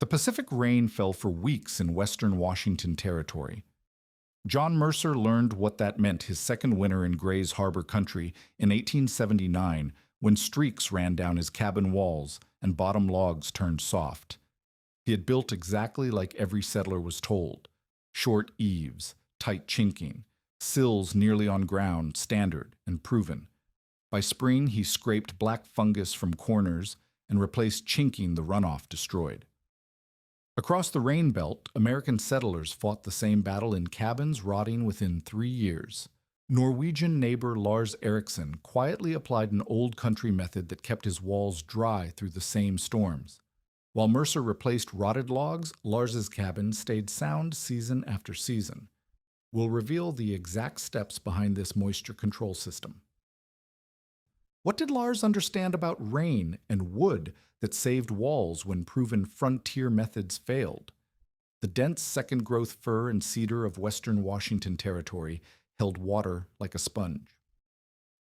The Pacific rain fell for weeks in western Washington territory. John Mercer learned what that meant his second winter in Gray's Harbor country in 1879 when streaks ran down his cabin walls and bottom logs turned soft. He had built exactly like every settler was told: short eaves, tight chinking, sills nearly on ground, standard and proven. By spring, he scraped black fungus from corners and replaced chinking the runoff destroyed. Across the rain belt, American settlers fought the same battle in cabins rotting within 3 years. Norwegian neighbor Lars Eriksen quietly applied an old country method that kept his walls dry through the same storms. While Mercer replaced rotted logs, Lars's cabin stayed sound season after season. We'll reveal the exact steps behind this moisture control system. What did Lars understand about rain and wood that saved walls when proven frontier methods failed? The dense second-growth fir and cedar of western Washington territory held water like a sponge.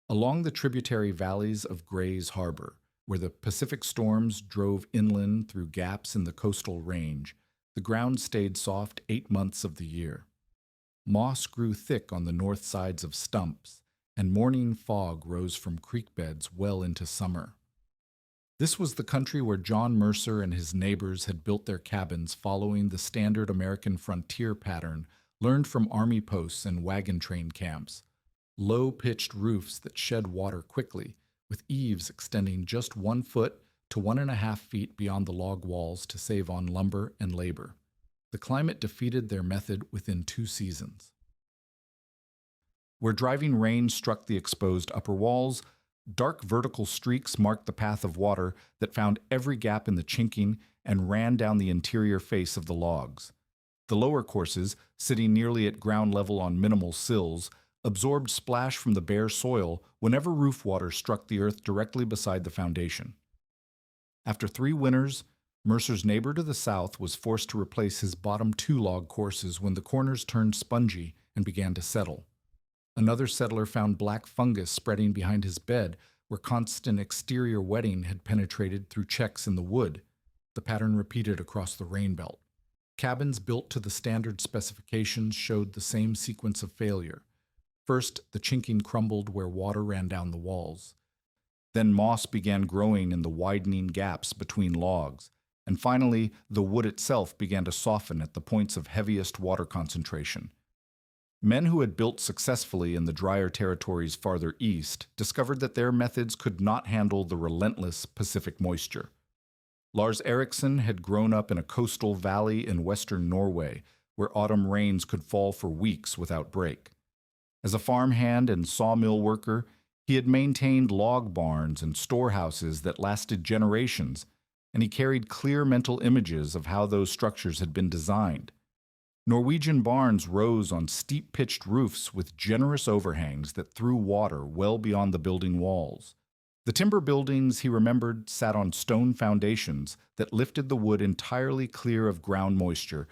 Along the tributary valleys of Gray's Harbor, where the Pacific storms drove inland through gaps in the coastal range, the ground stayed soft 8 months of the year. Moss grew thick on the north sides of stumps, and morning fog rose from creek beds well into summer. This was the country where John Mercer and his neighbors had built their cabins following the standard American frontier pattern learned from army posts and wagon train camps: low-pitched roofs that shed water quickly, with eaves extending just 1 foot to 1.5 feet beyond the log walls to save on lumber and labor. The climate defeated their method within 2 seasons. Where driving rain struck the exposed upper walls, dark vertical streaks marked the path of water that found every gap in the chinking and ran down the interior face of the logs. The lower courses, sitting nearly at ground level on minimal sills, absorbed splash from the bare soil whenever roof water struck the earth directly beside the foundation. After 3 winters, Mercer's neighbor to the south was forced to replace his bottom 2 log courses when the corners turned spongy and began to settle. Another settler found black fungus spreading behind his bed where constant exterior wetting had penetrated through checks in the wood. The pattern repeated across the rain belt. Cabins built to the standard specifications showed the same sequence of failure. First, the chinking crumbled where water ran down the walls. Then moss began growing in the widening gaps between logs. And finally, the wood itself began to soften at the points of heaviest water concentration. Men who had built successfully in the drier territories farther east discovered that their methods could not handle the relentless Pacific moisture. Lars Eriksen had grown up in a coastal valley in western Norway, where autumn rains could fall for weeks without break. As a farmhand and sawmill worker, he had maintained log barns and storehouses that lasted generations, and he carried clear mental images of how those structures had been designed. Norwegian barns rose on steep-pitched roofs with generous overhangs that threw water well beyond the building walls. The timber buildings, he remembered, sat on stone foundations that lifted the wood entirely clear of ground moisture,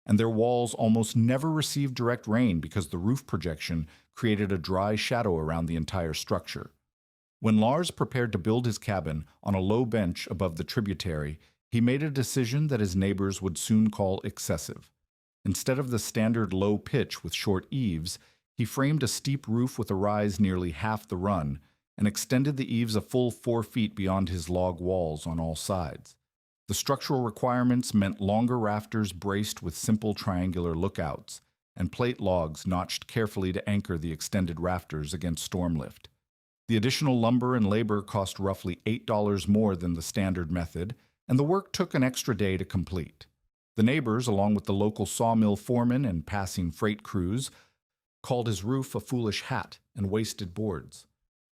and their walls almost never received direct rain because the roof projection created a dry shadow around the entire structure. When Lars prepared to build his cabin on a low bench above the tributary, he made a decision that his neighbors would soon call excessive. Instead of the standard low pitch with short eaves, he framed a steep roof with a rise nearly half the run and extended the eaves a full 4 feet beyond his log walls on all sides. The structural requirements meant longer rafters braced with simple triangular lookouts and plate logs notched carefully to anchor the extended rafters against storm lift. The additional lumber and labor cost roughly $8 more than the standard method, and the work took an extra day to complete. The neighbors, along with the local sawmill foreman and passing freight crews, called his roof a foolish hat and wasted boards.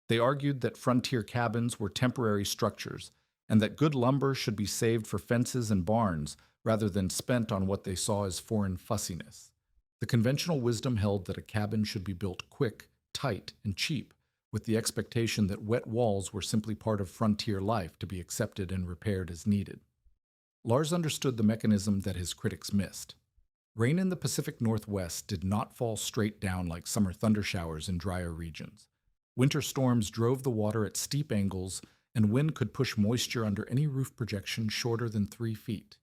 They argued that frontier cabins were temporary structures and that good lumber should be saved for fences and barns rather than spent on what they saw as foreign fussiness. The conventional wisdom held that a cabin should be built quick, tight, and cheap, with the expectation that wet walls were simply part of frontier life to be accepted and repaired as needed. Lars understood the mechanism that his critics missed. Rain in the Pacific Northwest did not fall straight down like summer thundershowers in drier regions. Winter storms drove the water at steep angles, and wind could push moisture under any roof projection shorter than 3 feet.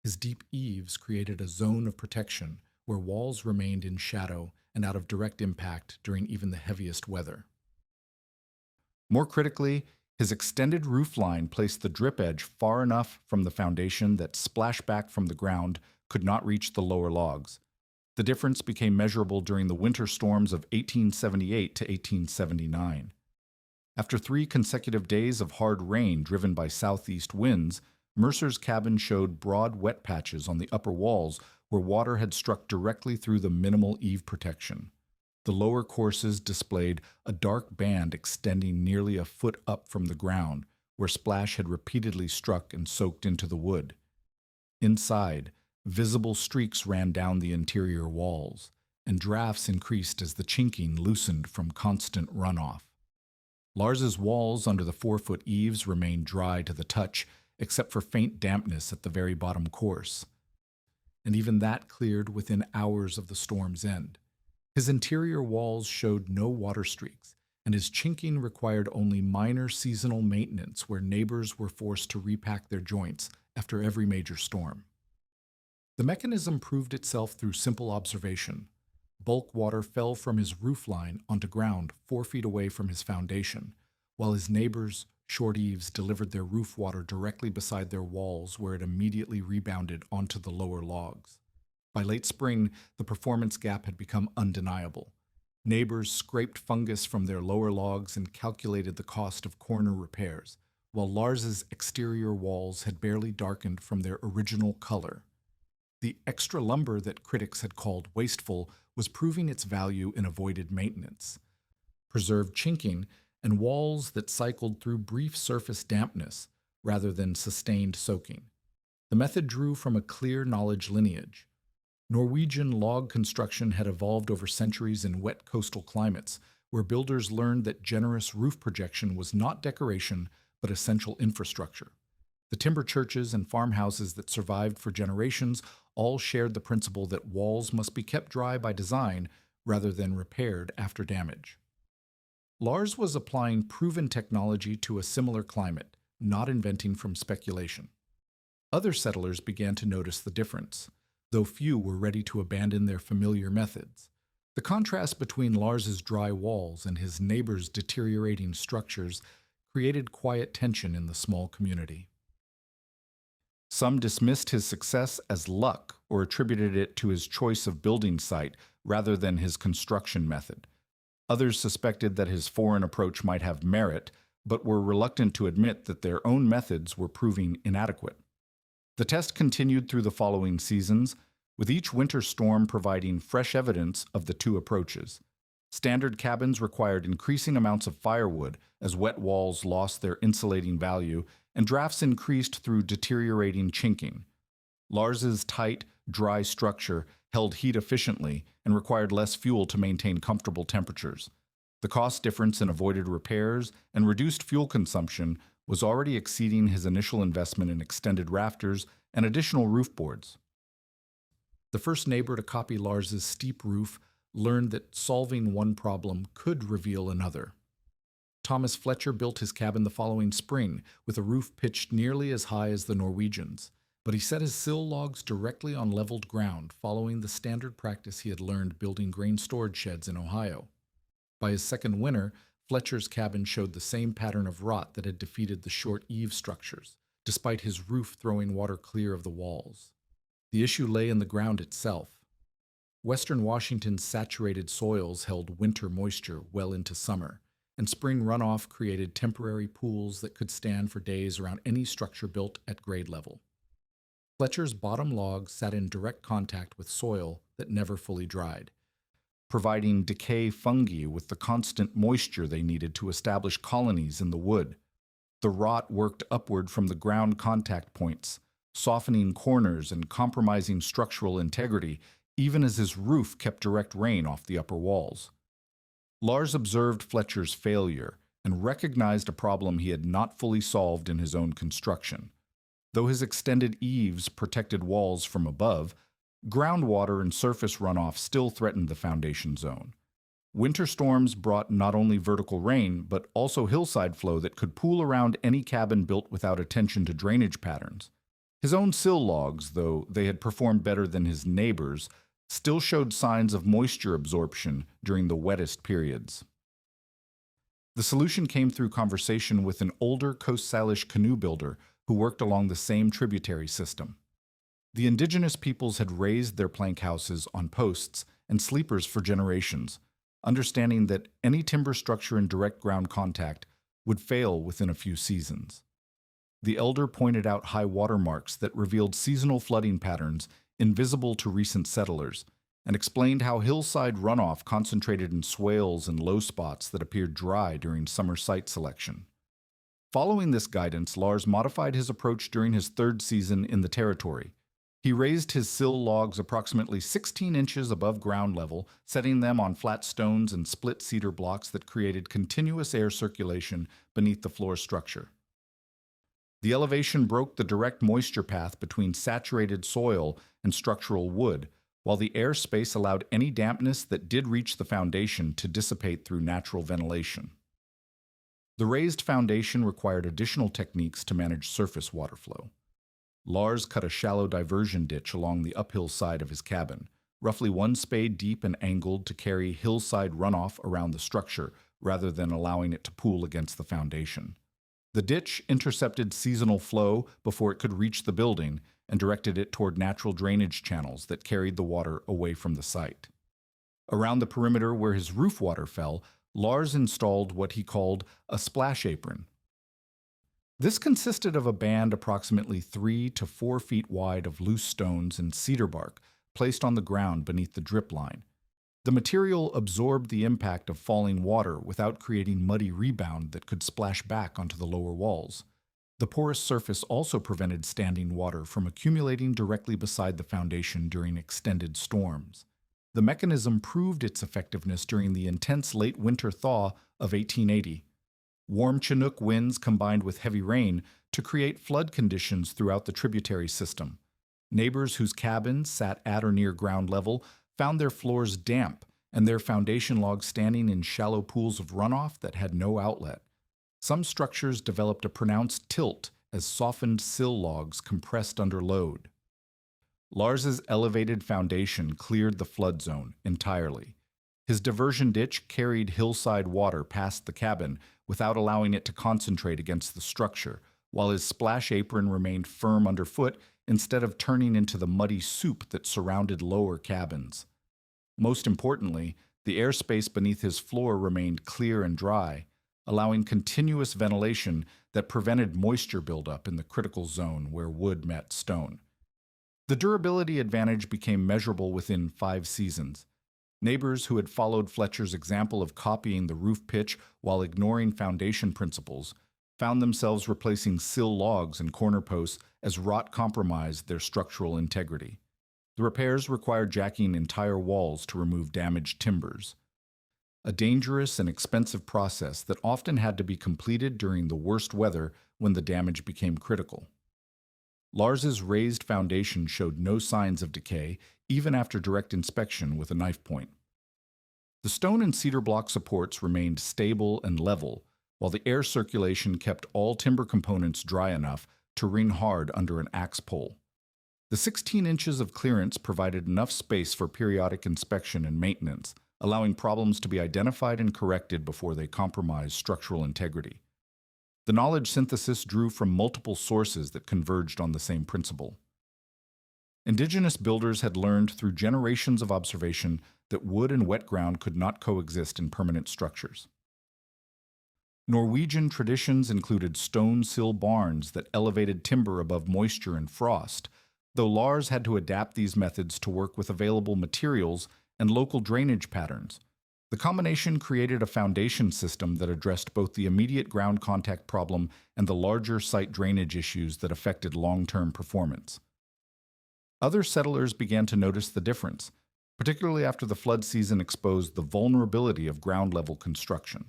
His deep eaves created a zone of protection where walls remained in shadow and out of direct impact during even the heaviest weather. More critically, his extended roofline placed the drip edge far enough from the foundation that splashback from the ground could not reach the lower logs. The difference became measurable during the winter storms of 1878 to 1879. After 3 consecutive days of hard rain driven by southeast winds, Mercer's cabin showed broad wet patches on the upper walls where water had struck directly through the minimal eave protection. The lower courses displayed a dark band extending nearly a foot up from the ground, where splash had repeatedly struck and soaked into the wood. Inside, visible streaks ran down the interior walls, and drafts increased as the chinking loosened from constant runoff. Lars's walls under the 4-foot eaves remained dry to the touch, except for faint dampness at the very bottom course. And even that cleared within hours of the storm's end. His interior walls showed no water streaks, and his chinking required only minor seasonal maintenance where neighbors were forced to repack their joints after every major storm. The mechanism proved itself through simple observation. Bulk water fell from his roofline onto ground 4 feet away from his foundation, while his neighbors' short eaves delivered their roof water directly beside their walls where it immediately rebounded onto the lower logs. By late spring, the performance gap had become undeniable. Neighbors scraped fungus from their lower logs and calculated the cost of corner repairs, while Lars's exterior walls had barely darkened from their original color. The extra lumber that critics had called wasteful was proving its value in avoided maintenance. Preserved chinking and walls that cycled through brief surface dampness rather than sustained soaking. The method drew from a clear knowledge lineage. Norwegian log construction had evolved over centuries in wet coastal climates, where builders learned that generous roof projection was not decoration, but essential infrastructure. The timber churches and farmhouses that survived for generations all shared the principle that walls must be kept dry by design rather than repaired after damage. Lars was applying proven technology to a similar climate, not inventing from speculation. Other settlers began to notice the difference, though few were ready to abandon their familiar methods. The contrast between Lars's dry walls and his neighbors' deteriorating structures created quiet tension in the small community. Some dismissed his success as luck or attributed it to his choice of building site rather than his construction method. Others suspected that his foreign approach might have merit, but were reluctant to admit that their own methods were proving inadequate. The test continued through the following seasons, with each winter storm providing fresh evidence of the two approaches. Standard cabins required increasing amounts of firewood as wet walls lost their insulating value, and drafts increased through deteriorating chinking. Lars's tight, dry structure held heat efficiently and required less fuel to maintain comfortable temperatures. The cost difference in avoided repairs and reduced fuel consumption was already exceeding his initial investment in extended rafters and additional roof boards. The first neighbor to copy Lars's steep roof learned that solving one problem could reveal another. Thomas Fletcher built his cabin the following spring with a roof pitched nearly as high as the Norwegians, but he set his sill logs directly on leveled ground, following the standard practice he had learned building grain storage sheds in Ohio. By his second winter, Fletcher's cabin showed the same pattern of rot that had defeated the short eave structures, despite his roof throwing water clear of the walls. The issue lay in the ground itself. Western Washington's saturated soils held winter moisture well into summer, and spring runoff created temporary pools that could stand for days around any structure built at grade level. Fletcher's bottom logs sat in direct contact with soil that never fully dried, providing decay fungi with the constant moisture they needed to establish colonies in the wood. The rot worked upward from the ground contact points, softening corners and compromising structural integrity, even as his roof kept direct rain off the upper walls. Lars observed Fletcher's failure and recognized a problem he had not fully solved in his own construction. Though his extended eaves protected walls from above, groundwater and surface runoff still threatened the foundation zone. Winter storms brought not only vertical rain, but also hillside flow that could pool around any cabin built without attention to drainage patterns. His own sill logs, though they had performed better than his neighbors, still showed signs of moisture absorption during the wettest periods. The solution came through conversation with an older Coast Salish canoe builder who worked along the same tributary system. The indigenous peoples had raised their plank houses on posts and sleepers for generations, understanding that any timber structure in direct ground contact would fail within a few seasons. The elder pointed out high water marks that revealed seasonal flooding patterns invisible to recent settlers, and explained how hillside runoff concentrated in swales and low spots that appeared dry during summer site selection. Following this guidance, Lars modified his approach during his third season in the territory. He raised his sill logs approximately 16 inches above ground level, setting them on flat stones and split cedar blocks that created continuous air circulation beneath the floor structure. The elevation broke the direct moisture path between saturated soil and structural wood, while the air space allowed any dampness that did reach the foundation to dissipate through natural ventilation. The raised foundation required additional techniques to manage surface water flow. Lars cut a shallow diversion ditch along the uphill side of his cabin, roughly 1 spade deep and angled to carry hillside runoff around the structure rather than allowing it to pool against the foundation. The ditch intercepted seasonal flow before it could reach the building and directed it toward natural drainage channels that carried the water away from the site. Around the perimeter where his roof water fell, Lars installed what he called a splash apron. This consisted of a band approximately 3 to 4 feet wide of loose stones and cedar bark placed on the ground beneath the drip line. The material absorbed the impact of falling water without creating muddy rebound that could splash back onto the lower walls. The porous surface also prevented standing water from accumulating directly beside the foundation during extended storms. The mechanism proved its effectiveness during the intense late winter thaw of 1880. Warm Chinook winds combined with heavy rain to create flood conditions throughout the tributary system. Neighbors whose cabins sat at or near ground level found their floors damp and their foundation logs standing in shallow pools of runoff that had no outlet. Some structures developed a pronounced tilt as softened sill logs compressed under load. Lars's elevated foundation cleared the flood zone entirely. His diversion ditch carried hillside water past the cabin without allowing it to concentrate against the structure, while his splash apron remained firm underfoot instead of turning into the muddy soup that surrounded lower cabins. Most importantly, the airspace beneath his floor remained clear and dry, allowing continuous ventilation that prevented moisture buildup in the critical zone where wood met stone. The durability advantage became measurable within 5 seasons. Neighbors who had followed Fletcher's example of copying the roof pitch while ignoring foundation principles found themselves replacing sill logs and corner posts as rot compromised their structural integrity. The repairs required jacking entire walls to remove damaged timbers, a dangerous and expensive process that often had to be completed during the worst weather when the damage became critical. Lars's raised foundation showed no signs of decay, even after direct inspection with a knife point. The stone and cedar block supports remained stable and level, while the air circulation kept all timber components dry enough to ring hard under an axe pole. The 16 inches of clearance provided enough space for periodic inspection and maintenance, allowing problems to be identified and corrected before they compromised structural integrity. The knowledge synthesis drew from multiple sources that converged on the same principle. Indigenous builders had learned through generations of observation that wood and wet ground could not coexist in permanent structures. Norwegian traditions included stone sill barns that elevated timber above moisture and frost, though Lars had to adapt these methods to work with available materials and local drainage patterns. The combination created a foundation system that addressed both the immediate ground contact problem and the larger site drainage issues that affected long-term performance. Other settlers began to notice the difference, particularly after the flood season exposed the vulnerability of ground-level construction.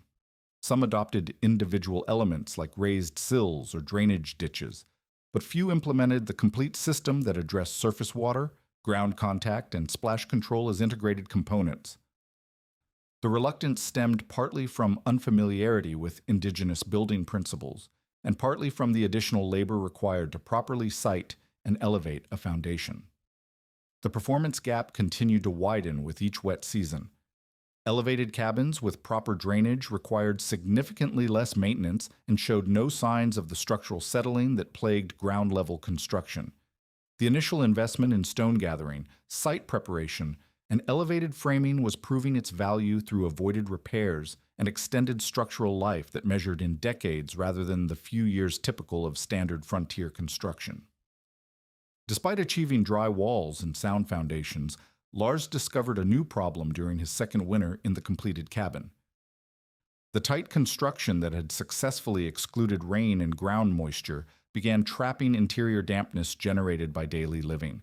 Some adopted individual elements like raised sills or drainage ditches, but few implemented the complete system that addressed surface water, ground contact, and splash control as integrated components. The reluctance stemmed partly from unfamiliarity with indigenous building principles, and partly from the additional labor required to properly site and elevate a foundation. The performance gap continued to widen with each wet season. Elevated cabins with proper drainage required significantly less maintenance and showed no signs of the structural settling that plagued ground-level construction. The initial investment in stone gathering, site preparation, and elevated framing was proving its value through avoided repairs and extended structural life that measured in decades rather than the few years typical of standard frontier construction. Despite achieving dry walls and sound foundations, Lars discovered a new problem during his second winter in the completed cabin. The tight construction that had successfully excluded rain and ground moisture began trapping interior dampness generated by daily living.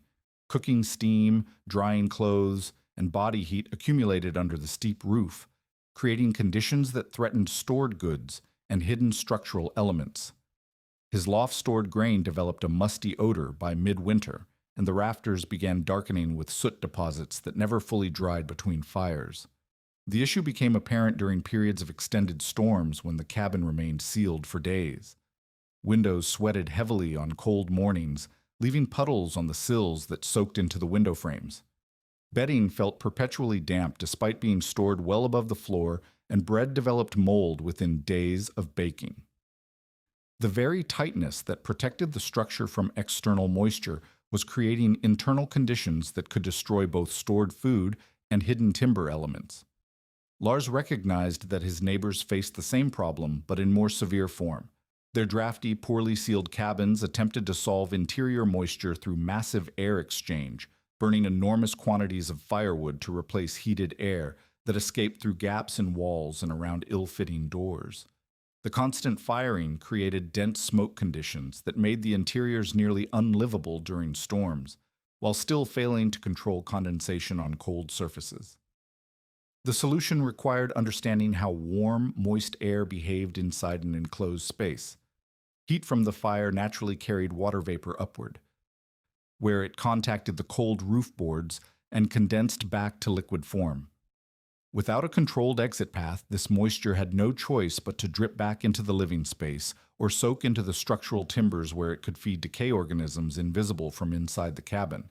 Cooking steam, drying clothes, and body heat accumulated under the steep roof, creating conditions that threatened stored goods and hidden structural elements. His loft stored grain developed a musty odor by midwinter, and the rafters began darkening with soot deposits that never fully dried between fires. The issue became apparent during periods of extended storms when the cabin remained sealed for days. Windows sweated heavily on cold mornings, leaving puddles on the sills that soaked into the window frames. Bedding felt perpetually damp despite being stored well above the floor, and bread developed mold within days of baking. The very tightness that protected the structure from external moisture was creating internal conditions that could destroy both stored food and hidden timber elements. Lars recognized that his neighbors faced the same problem, but in more severe form. Their drafty, poorly sealed cabins attempted to solve interior moisture through massive air exchange, burning enormous quantities of firewood to replace heated air that escaped through gaps in walls and around ill-fitting doors. The constant firing created dense smoke conditions that made the interiors nearly unlivable during storms, while still failing to control condensation on cold surfaces. The solution required understanding how warm, moist air behaved inside an enclosed space. Heat from the fire naturally carried water vapor upward, where it contacted the cold roof boards and condensed back to liquid form. Without a controlled exit path, this moisture had no choice but to drip back into the living space or soak into the structural timbers where it could feed decay organisms invisible from inside the cabin.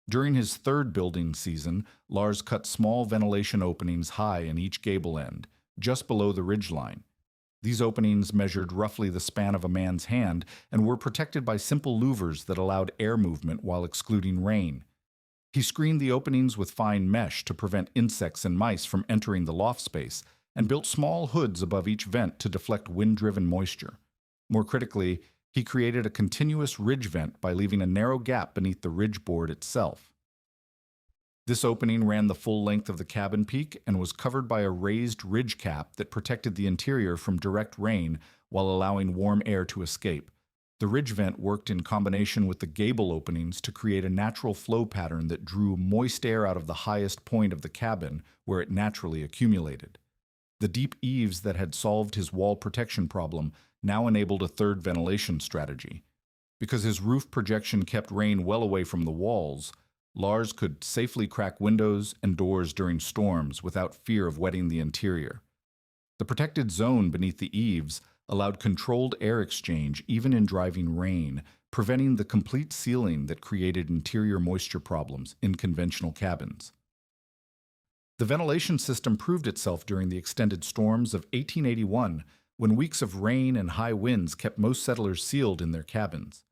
During his third building season, Lars cut small ventilation openings high in each gable end, just below the ridgeline. These openings measured roughly the span of a man's hand and were protected by simple louvers that allowed air movement while excluding rain. He screened the openings with fine mesh to prevent insects and mice from entering the loft space, and built small hoods above each vent to deflect wind-driven moisture. More critically, he created a continuous ridge vent by leaving a narrow gap beneath the ridge board itself. This opening ran the full length of the cabin peak and was covered by a raised ridge cap that protected the interior from direct rain while allowing warm air to escape. The ridge vent worked in combination with the gable openings to create a natural flow pattern that drew moist air out of the highest point of the cabin where it naturally accumulated. The deep eaves that had solved his wall protection problem now enabled a third ventilation strategy. Because his roof projection kept rain well away from the walls, Lars could safely crack windows and doors during storms without fear of wetting the interior. The protected zone beneath the eaves allowed controlled air exchange even in driving rain, preventing the complete sealing that created interior moisture problems in conventional cabins. The ventilation system proved itself during the extended storms of 1881, when weeks of rain and high winds kept most settlers sealed in their cabins.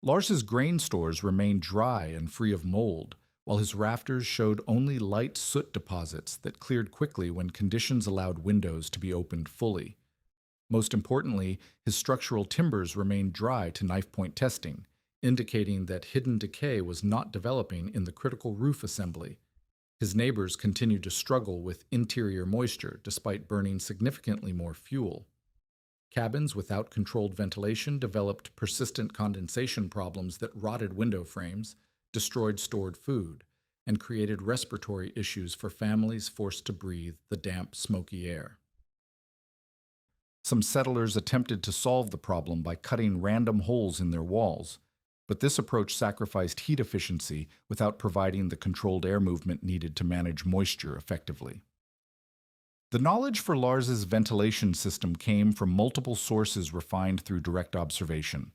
Lars's grain stores remained dry and free of mold, while his rafters showed only light soot deposits that cleared quickly when conditions allowed windows to be opened fully. Most importantly, his structural timbers remained dry to knife-point testing, indicating that hidden decay was not developing in the critical roof assembly. His neighbors continued to struggle with interior moisture despite burning significantly more fuel. Cabins without controlled ventilation developed persistent condensation problems that rotted window frames, destroyed stored food, and created respiratory issues for families forced to breathe the damp, smoky air. Some settlers attempted to solve the problem by cutting random holes in their walls, but this approach sacrificed heat efficiency without providing the controlled air movement needed to manage moisture effectively. The knowledge for Lars's ventilation system came from multiple sources refined through direct observation.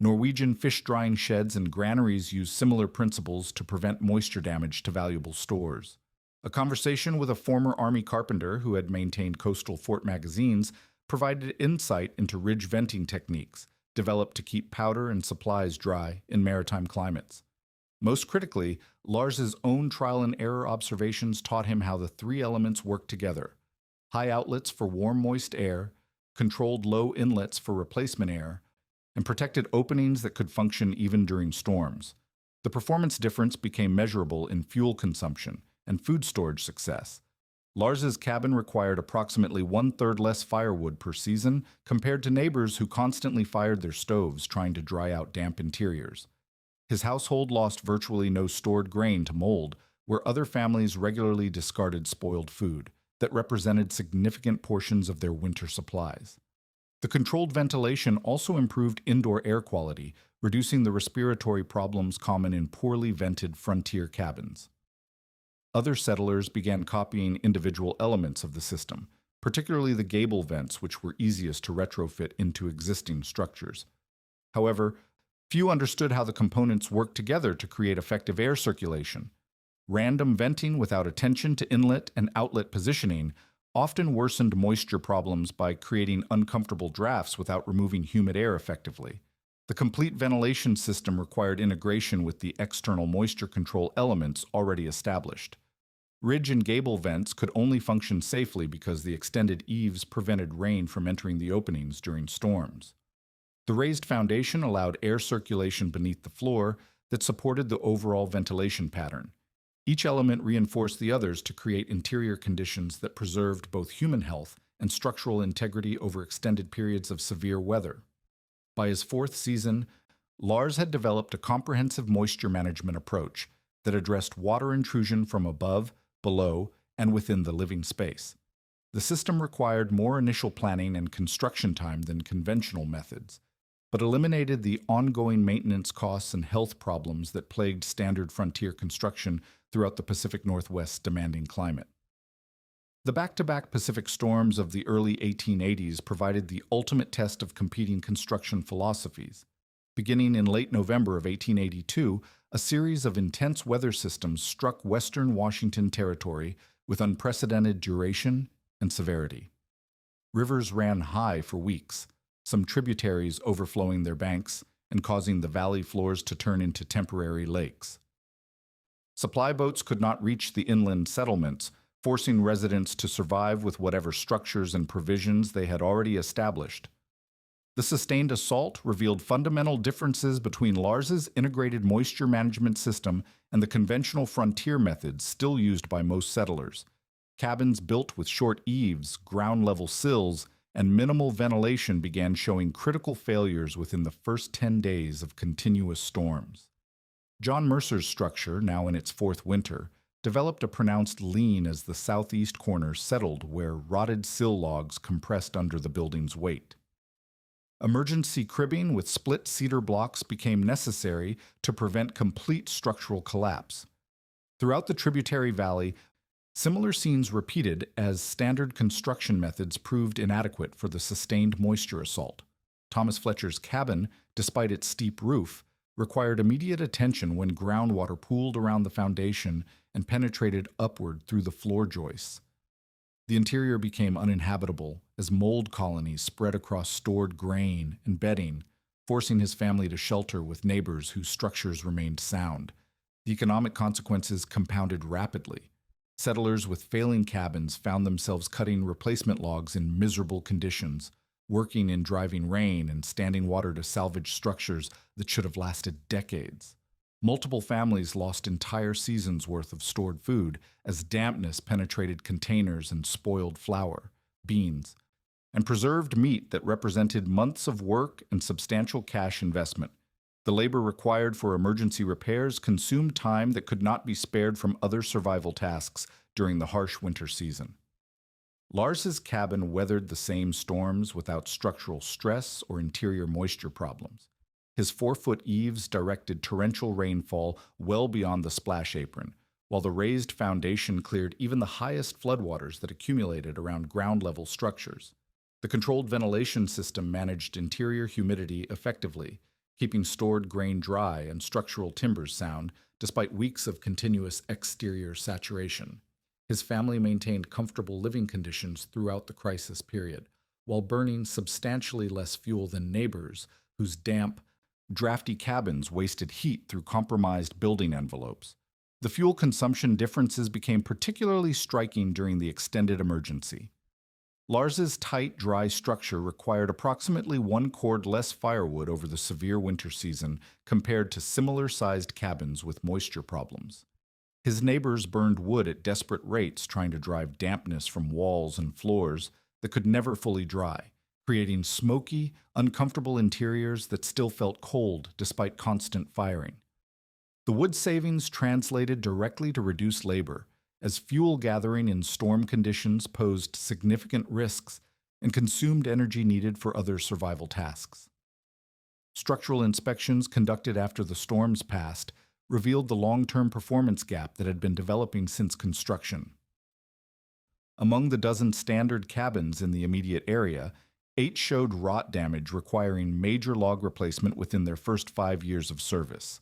Norwegian fish drying sheds and granaries use similar principles to prevent moisture damage to valuable stores. A conversation with a former Army carpenter who had maintained coastal fort magazines provided insight into ridge venting techniques developed to keep powder and supplies dry in maritime climates. Most critically, Lars's own trial and error observations taught him how the three elements work together: high outlets for warm, moist air, controlled low inlets for replacement air, and protected openings that could function even during storms. The performance difference became measurable in fuel consumption and food storage success. Lars's cabin required approximately one-third less firewood per season compared to neighbors who constantly fired their stoves trying to dry out damp interiors. His household lost virtually no stored grain to mold, where other families regularly discarded spoiled food that represented significant portions of their winter supplies. The controlled ventilation also improved indoor air quality, reducing the respiratory problems common in poorly vented frontier cabins. Other settlers began copying individual elements of the system, particularly the gable vents, which were easiest to retrofit into existing structures. However, few understood how the components worked together to create effective air circulation. Random venting without attention to inlet and outlet positioning often worsened moisture problems by creating uncomfortable drafts without removing humid air effectively. The complete ventilation system required integration with the external moisture control elements already established. Ridge and gable vents could only function safely because the extended eaves prevented rain from entering the openings during storms. The raised foundation allowed air circulation beneath the floor that supported the overall ventilation pattern. Each element reinforced the others to create interior conditions that preserved both human health and structural integrity over extended periods of severe weather. By his fourth season, Lars had developed a comprehensive moisture management approach that addressed water intrusion from above, below, and within the living space. The system required more initial planning and construction time than conventional methods, but eliminated the ongoing maintenance costs and health problems that plagued standard frontier construction throughout the Pacific Northwest's demanding climate. The back-to-back Pacific storms of the early 1880s provided the ultimate test of competing construction philosophies. Beginning in late November of 1882, a series of intense weather systems struck western Washington territory with unprecedented duration and severity. Rivers ran high for weeks, some tributaries overflowing their banks and causing the valley floors to turn into temporary lakes. Supply boats could not reach the inland settlements, forcing residents to survive with whatever structures and provisions they had already established. The sustained assault revealed fundamental differences between Lars's integrated moisture management system and the conventional frontier methods still used by most settlers. Cabins built with short eaves, ground-level sills, and minimal ventilation began showing critical failures within the first 10 days of continuous storms. John Mercer's structure, now in its fourth winter, developed a pronounced lean as the southeast corner settled where rotted sill logs compressed under the building's weight. Emergency cribbing with split cedar blocks became necessary to prevent complete structural collapse. Throughout the tributary valley, similar scenes repeated as standard construction methods proved inadequate for the sustained moisture assault. Thomas Fletcher's cabin, despite its steep roof, required immediate attention when groundwater pooled around the foundation and penetrated upward through the floor joists. The interior became uninhabitable as mold colonies spread across stored grain and bedding, forcing his family to shelter with neighbors whose structures remained sound. The economic consequences compounded rapidly. Settlers with failing cabins found themselves cutting replacement logs in miserable conditions, working in driving rain and standing water to salvage structures that should have lasted decades. Multiple families lost entire seasons' worth of stored food as dampness penetrated containers and spoiled flour, beans, and preserved meat that represented months of work and substantial cash investment. The labor required for emergency repairs consumed time that could not be spared from other survival tasks during the harsh winter season. Lars's cabin weathered the same storms without structural stress or interior moisture problems. His 4-foot eaves directed torrential rainfall well beyond the splash apron, while the raised foundation cleared even the highest floodwaters that accumulated around ground-level structures. The controlled ventilation system managed interior humidity effectively, keeping stored grain dry and structural timbers sound despite weeks of continuous exterior saturation. His family maintained comfortable living conditions throughout the crisis period, while burning substantially less fuel than neighbors whose damp, drafty cabins wasted heat through compromised building envelopes. The fuel consumption differences became particularly striking during the extended emergency. Lars's tight, dry structure required approximately 1 cord less firewood over the severe winter season compared to similar-sized cabins with moisture problems. His neighbors burned wood at desperate rates trying to drive dampness from walls and floors that could never fully dry, creating smoky, uncomfortable interiors that still felt cold despite constant firing. The wood savings translated directly to reduced labor, as fuel gathering in storm conditions posed significant risks and consumed energy needed for other survival tasks. Structural inspections conducted after the storms passed revealed the long-term performance gap that had been developing since construction. Among the dozen standard cabins in the immediate area, 8 showed rot damage requiring major log replacement within their first 5 years of service.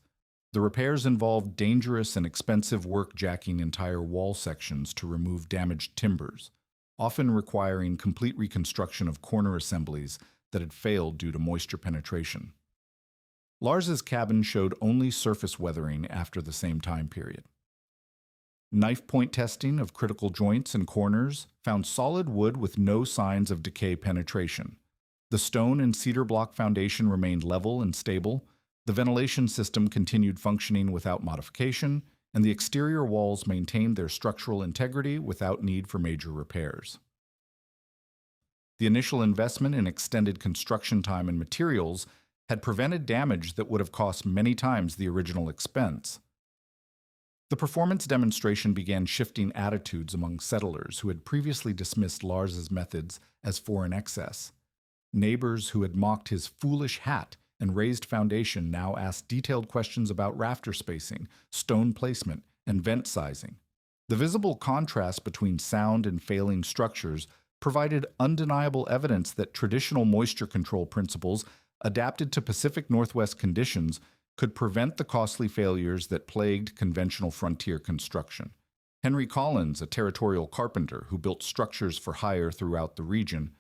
The repairs involved dangerous and expensive work jacking entire wall sections to remove damaged timbers, often requiring complete reconstruction of corner assemblies that had failed due to moisture penetration. Lars's cabin showed only surface weathering after the same time period. Knife point testing of critical joints and corners found solid wood with no signs of decay penetration. The stone and cedar block foundation remained level and stable, the ventilation system continued functioning without modification, and the exterior walls maintained their structural integrity without need for major repairs. The initial investment in extended construction time and materials had prevented damage that would have cost many times the original expense. The performance demonstration began shifting attitudes among settlers who had previously dismissed Lars's methods as foreign excess. Neighbors who had mocked his foolish hat and raised foundation now asked detailed questions about rafter spacing, stone placement, and vent sizing. The visible contrast between sound and failing structures provided undeniable evidence that traditional moisture control principles adapted to Pacific Northwest conditions could prevent the costly failures that plagued conventional frontier construction. Henry Collins, a territorial carpenter who built structures for hire throughout the region,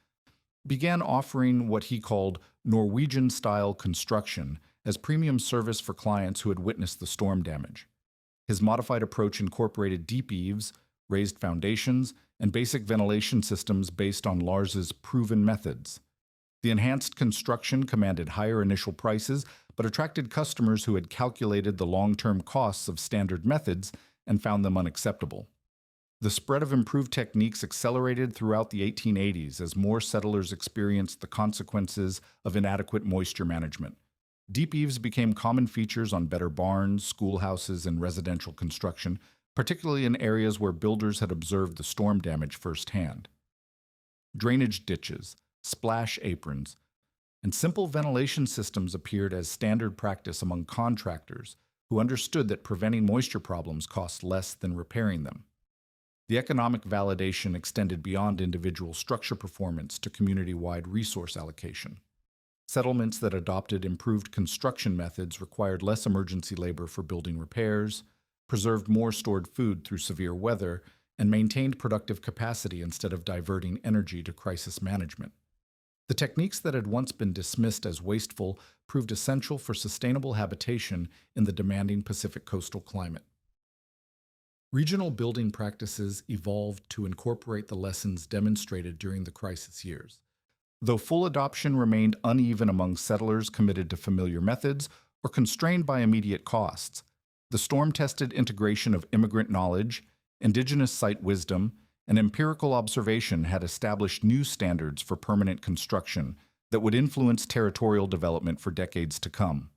began offering what he called Norwegian-style construction as premium service for clients who had witnessed the storm damage. His modified approach incorporated deep eaves, raised foundations, and basic ventilation systems based on Lars's proven methods. The enhanced construction commanded higher initial prices, but attracted customers who had calculated the long-term costs of standard methods and found them unacceptable. The spread of improved techniques accelerated throughout the 1880s as more settlers experienced the consequences of inadequate moisture management. Deep eaves became common features on better barns, schoolhouses, and residential construction, particularly in areas where builders had observed the storm damage firsthand. Drainage ditches, splash aprons, and simple ventilation systems appeared as standard practice among contractors who understood that preventing moisture problems cost less than repairing them. The economic validation extended beyond individual structure performance to community-wide resource allocation. Settlements that adopted improved construction methods required less emergency labor for building repairs, preserved more stored food through severe weather, and maintained productive capacity instead of diverting energy to crisis management. The techniques that had once been dismissed as wasteful proved essential for sustainable habitation in the demanding Pacific coastal climate. Regional building practices evolved to incorporate the lessons demonstrated during the crisis years. Though full adoption remained uneven among settlers committed to familiar methods or constrained by immediate costs, the storm-tested integration of immigrant knowledge, indigenous site wisdom, and empirical observation had established new standards for permanent construction that would influence territorial development for decades to come.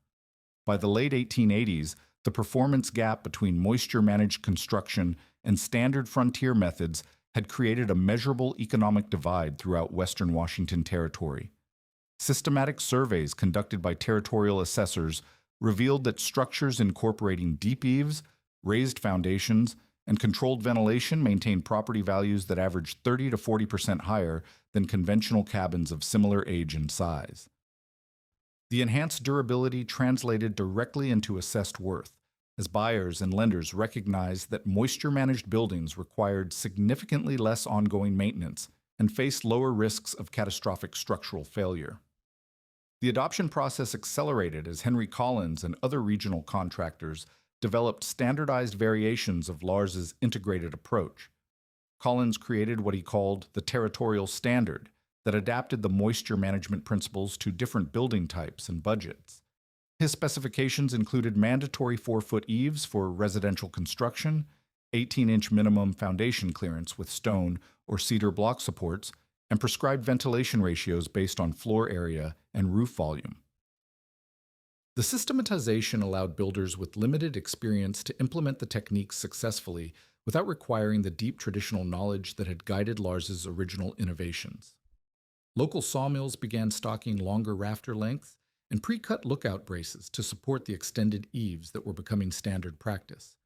By the late 1880s, the performance gap between moisture-managed construction and standard frontier methods had created a measurable economic divide throughout Western Washington Territory. Systematic surveys conducted by territorial assessors revealed that structures incorporating deep eaves, raised foundations, and controlled ventilation maintained property values that averaged 30 to 40% higher than conventional cabins of similar age and size. The enhanced durability translated directly into assessed worth, as buyers and lenders recognized that moisture-managed buildings required significantly less ongoing maintenance and faced lower risks of catastrophic structural failure. The adoption process accelerated as Henry Collins and other regional contractors developed standardized variations of Lars's integrated approach. Collins created what he called the territorial standard that adapted the moisture management principles to different building types and budgets. His specifications included mandatory 4-foot eaves for residential construction, 18-inch minimum foundation clearance with stone or cedar block supports, and prescribed ventilation ratios based on floor area and roof volume. The systematization allowed builders with limited experience to implement the techniques successfully without requiring the deep traditional knowledge that had guided Lars's original innovations. Local sawmills began stocking longer rafter lengths and pre-cut lookout braces to support the extended eaves that were becoming standard practice.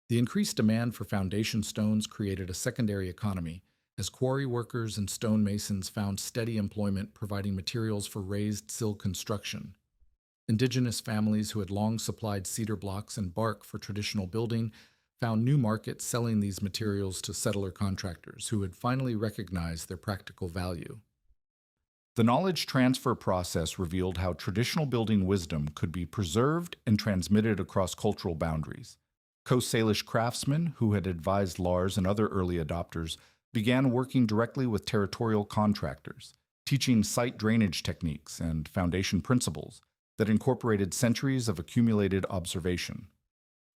The increased demand for foundation stones created a secondary economy, as quarry workers and stonemasons found steady employment providing materials for raised sill construction. Indigenous families who had long supplied cedar blocks and bark for traditional building found new markets selling these materials to settler contractors who had finally recognized their practical value. The knowledge transfer process revealed how traditional building wisdom could be preserved and transmitted across cultural boundaries. Coast Salish craftsmen, who had advised Lars and other early adopters, began working directly with territorial contractors, teaching site drainage techniques and foundation principles that incorporated centuries of accumulated observation.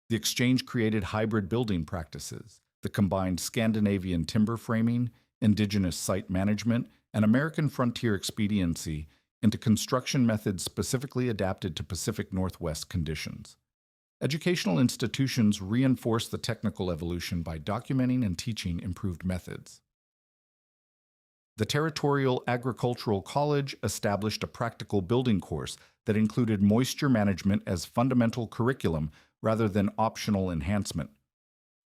The exchange created hybrid building practices that combined Scandinavian timber framing, indigenous site management, and American frontier expediency into construction methods specifically adapted to Pacific Northwest conditions. Educational institutions reinforced the technical evolution by documenting and teaching improved methods. The Territorial Agricultural College established a practical building course that included moisture management as fundamental curriculum rather than optional enhancement.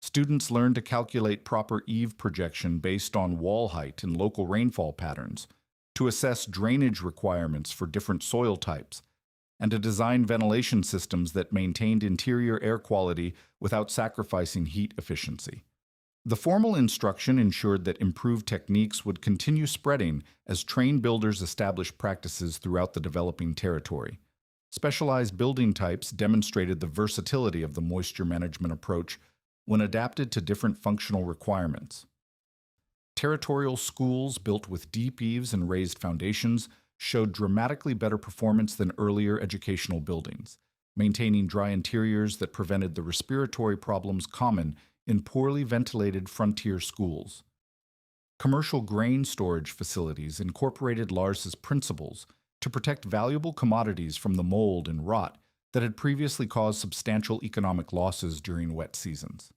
Students learned to calculate proper eave projection based on wall height and local rainfall patterns, to assess drainage requirements for different soil types, and to design ventilation systems that maintained interior air quality without sacrificing heat efficiency. The formal instruction ensured that improved techniques would continue spreading as trained builders established practices throughout the developing territory. Specialized building types demonstrated the versatility of the moisture management approach when adapted to different functional requirements. Territorial schools built with deep eaves and raised foundations showed dramatically better performance than earlier educational buildings, maintaining dry interiors that prevented the respiratory problems common in poorly ventilated frontier schools. Commercial grain storage facilities incorporated Lars's principles to protect valuable commodities from the mold and rot that had previously caused substantial economic losses during wet seasons.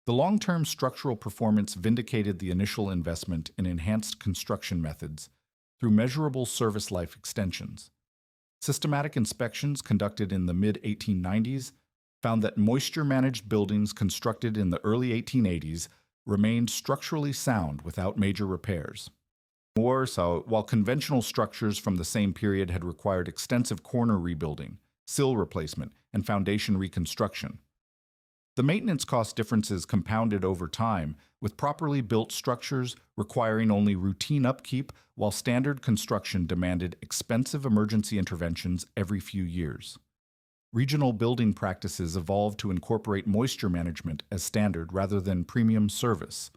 The long-term structural performance vindicated the initial investment in enhanced construction methods through measurable service life extensions. Systematic inspections conducted in the mid-1890s found that moisture-managed buildings constructed in the early 1880s remained structurally sound without major repairs. More so, while conventional structures from the same period had required extensive corner rebuilding, sill replacement, and foundation reconstruction. The maintenance cost differences compounded over time, with properly built structures requiring only routine upkeep, while standard construction demanded expensive emergency interventions every few years. Regional building practices evolved to incorporate moisture management as standard rather than premium service.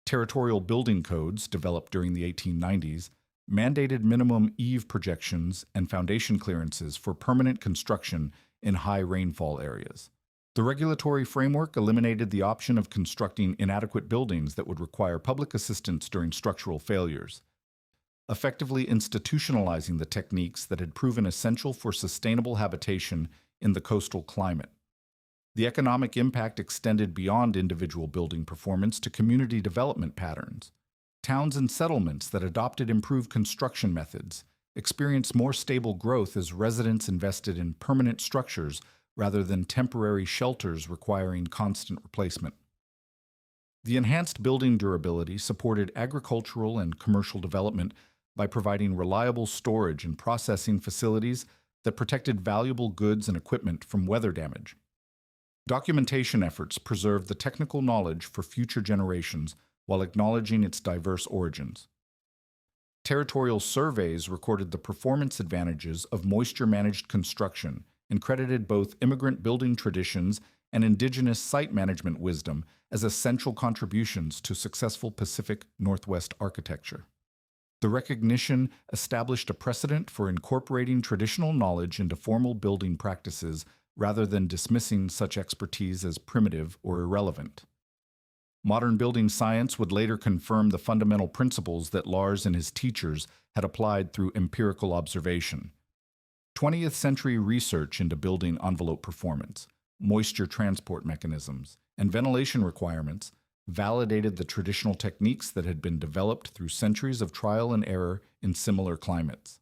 Territorial building codes, developed during the 1890s, mandated minimum eave projections and foundation clearances for permanent construction in high rainfall areas. The regulatory framework eliminated the option of constructing inadequate buildings that would require public assistance during structural failures, effectively institutionalizing the techniques that had proven essential for sustainable habitation in the coastal climate. The economic impact extended beyond individual building performance to community development patterns. Towns and settlements that adopted improved construction methods experienced more stable growth as residents invested in permanent structures rather than temporary shelters requiring constant replacement. The enhanced building durability supported agricultural and commercial development by providing reliable storage and processing facilities that protected valuable goods and equipment from weather damage. Documentation efforts preserved the technical knowledge for future generations while acknowledging its diverse origins. Territorial surveys recorded the performance advantages of moisture-managed construction and credited both immigrant building traditions and indigenous site management wisdom as essential contributions to successful Pacific Northwest architecture. The recognition established a precedent for incorporating traditional knowledge into formal building practices rather than dismissing such expertise as primitive or irrelevant. Modern building science would later confirm the fundamental principles that Lars and his teachers had applied through empirical observation. 20th century research into building envelope performance, moisture transport mechanisms, and ventilation requirements validated the traditional techniques that had been developed through centuries of trial and error in similar climates.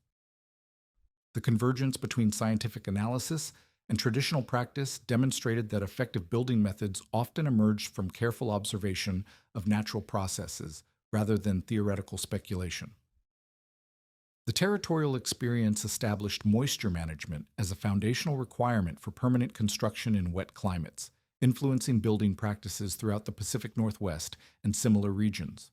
The convergence between scientific analysis and traditional practice demonstrated that effective building methods often emerged from careful observation of natural processes rather than theoretical speculation. The territorial experience established moisture management as a foundational requirement for permanent construction in wet climates, influencing building practices throughout the Pacific Northwest and similar regions.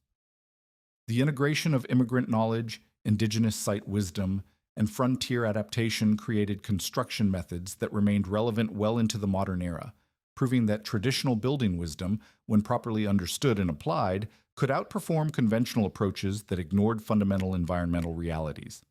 The integration of immigrant knowledge, indigenous site wisdom, and frontier adaptation created construction methods that remained relevant well into the modern era, proving that traditional building wisdom, when properly understood and applied, could outperform conventional approaches that ignored fundamental environmental realities.